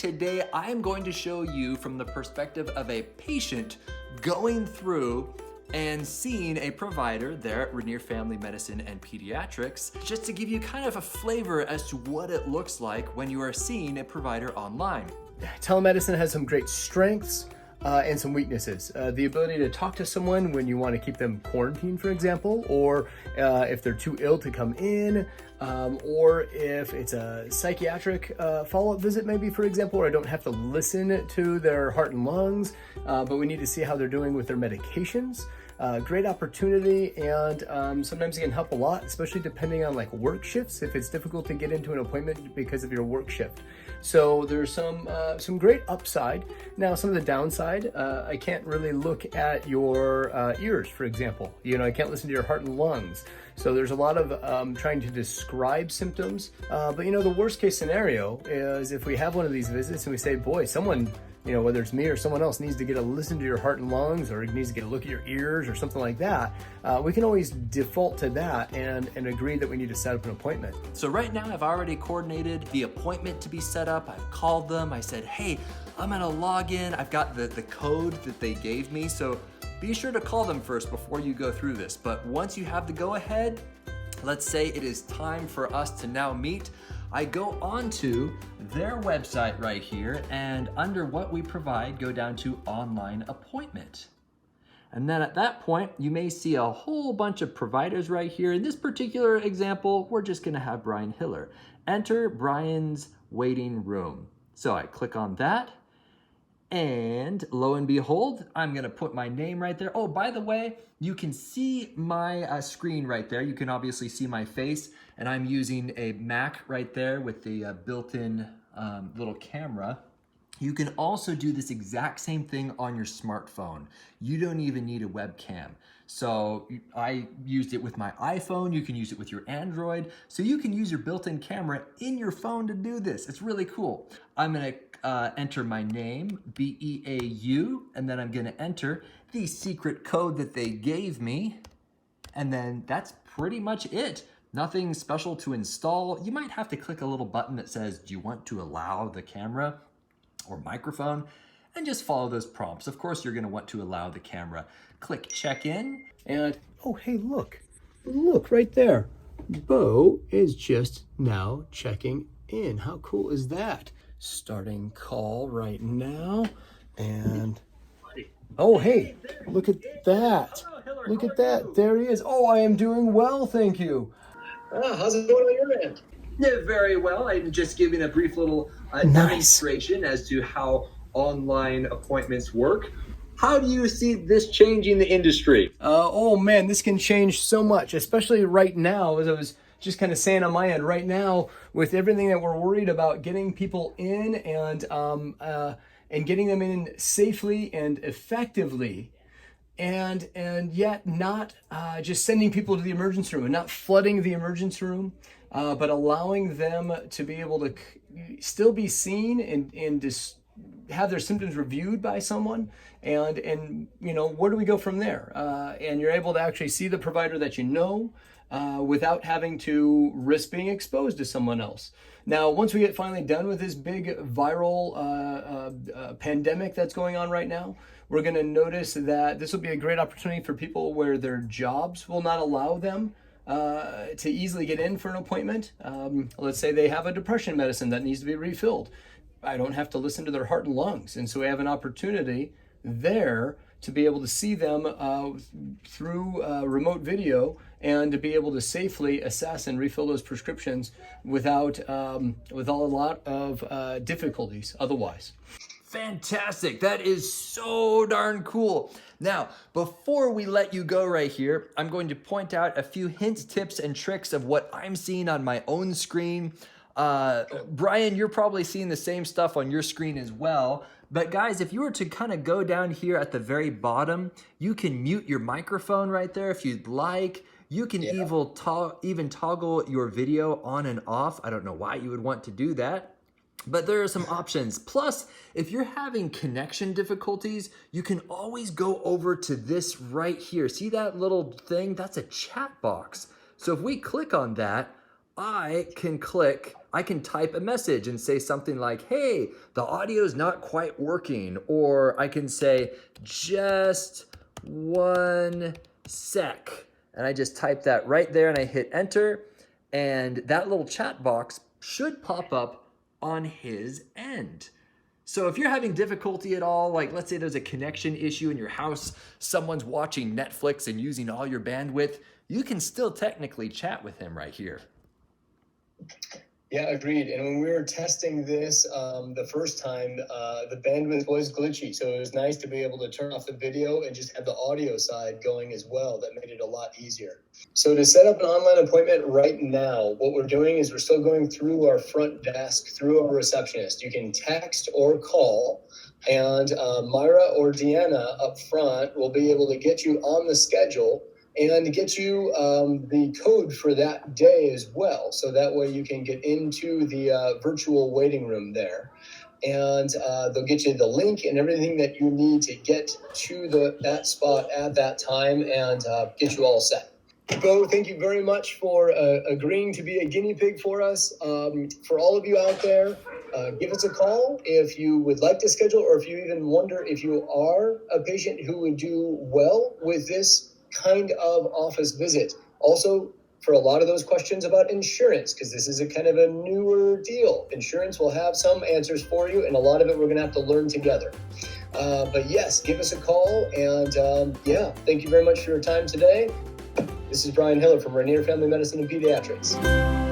Today, I'm going to show you from the perspective of a patient going through and seeing a provider there at Rainier Family Medicine and Pediatrics, just to give you kind of a flavor as to what it looks like when you are seeing a provider online. Telemedicine has some great strengths and some weaknesses. The ability to talk to someone when you want to keep them quarantined, for example, or if they're too ill to come in, or if it's a psychiatric follow-up visit, maybe, for example, where I don't have to listen to their heart and lungs, but we need to see how they're doing with their medications. Great opportunity, and sometimes it can help a lot, especially depending on like work shifts, if it's difficult to get into an appointment because of your work shift. So there's some great upside. Now, some of the downside, I can't really look at your ears, for example. You know, I can't listen to your heart and lungs. So there's a lot of trying to describe symptoms. But you know, the worst case scenario is if we have one of these visits and we say, boy, someone, you know, whether it's me or someone else needs to get a listen to your heart and lungs, or needs to get a look at your ears or something like that, we can always default to that and agree that we need to set up an appointment. So right now I've already coordinated the appointment to be set up. I've called them. I said, hey, I'm gonna log in. I've got the code that they gave me. So be sure to call them first before you go through this. But once you have the go ahead, let's say it is time for us to now meet. I go onto their website right here, and under what we provide, go down to online appointment. And then at that point, you may see a whole bunch of providers right here. In this particular example, we're just gonna have Brian Hiller. Enter Brian's waiting room. So I click on that, and lo and behold, I'm gonna put my name right there. Oh, by the way, you can see my screen right there. You can obviously see my face, and I'm using a Mac right there with the built-in little camera. You can also do this exact same thing on your smartphone. You don't even need a webcam. So I used it with my iPhone. You can use it with your Android. So you can use your built-in camera in your phone to do this. It's really cool. I'm gonna enter my name, B-E-A-U, and then I'm gonna enter the secret code that they gave me. And then that's pretty much it. Nothing special to install. You might have to click a little button that says, do you want to allow the camera or microphone? And just follow those prompts. Of course, you're gonna want to allow the camera. Click check in, and oh, hey, look right there. Bo is just now checking in. How cool is that? Starting call right now, and oh, hey, look at that. Look at that. There he is. Oh, I am doing well, thank you. How's it going on your end? yeah, very well. I'm just giving a brief little demonstration as to how online appointments work. How do you see this changing the industry? Oh man, this can change so much, especially right now, as I was just kind of saying on my end, right now, with everything that we're worried about getting people in and getting them in safely and effectively, and yet not just sending people to the emergency room and not flooding the emergency room, but allowing them to be able to still be seen and just have their symptoms reviewed by someone, and you know, where do we go from there? And you're able to actually see the provider that you know without having to risk being exposed to someone else. Now, once we get finally done with this big viral pandemic that's going on right now, we're going to notice that this will be a great opportunity for people where their jobs will not allow them to easily get in for an appointment. Let's say they have a depression medicine that needs to be refilled. I don't have to listen to their heart and lungs. And so we have an opportunity there to be able to see them through remote video and to be able to safely assess and refill those prescriptions without with a lot of difficulties otherwise. Fantastic. That is so darn cool. Now, before we let you go right here, I'm going to point out a few hints, tips, and tricks of what I'm seeing on my own screen. Brian, you're probably seeing the same stuff on your screen as well. But guys, if you were to kind of go down here at the very bottom, you can mute your microphone right there if you'd like. You can even toggle your video on and off. I don't know why you would want to do that, but there are some options. Plus, if you're having connection difficulties, you can always go over to this right here. See that little thing? That's a chat box. So if we click on that, I can type a message and say something like, hey, the audio's not quite working. Or I can say, just 1 sec. And I just type that right there and I hit enter. And that little chat box should pop up on his end. So if you're having difficulty at all, like let's say there's a connection issue in your house, someone's watching Netflix and using all your bandwidth, you can still technically chat with him right here. Yeah, agreed. And when we were testing this the first time, the bandwidth was glitchy. So it was nice to be able to turn off the video and just have the audio side going as well. That made it a lot easier. So to set up an online appointment right now, what we're doing is we're still going through our front desk, through our receptionist. You can text or call, and Myra or Deanna up front will be able to get you on the schedule and get you the code for that day as well. So that way you can get into the virtual waiting room there. And they'll get you the link and everything that you need to get to that spot at that time and get you all set. Bo, thank you very much for agreeing to be a guinea pig for us. For all of you out there, give us a call if you would like to schedule, or if you even wonder if you are a patient who would do well with this kind of office visit. Also, for a lot of those questions about insurance, because this is a kind of a newer deal, insurance will have some answers for you, and a lot of it we're going to have to learn together. But yes, give us a call, and thank you very much for your time today. This is Brian Hiller from Rainier Family Medicine and Pediatrics.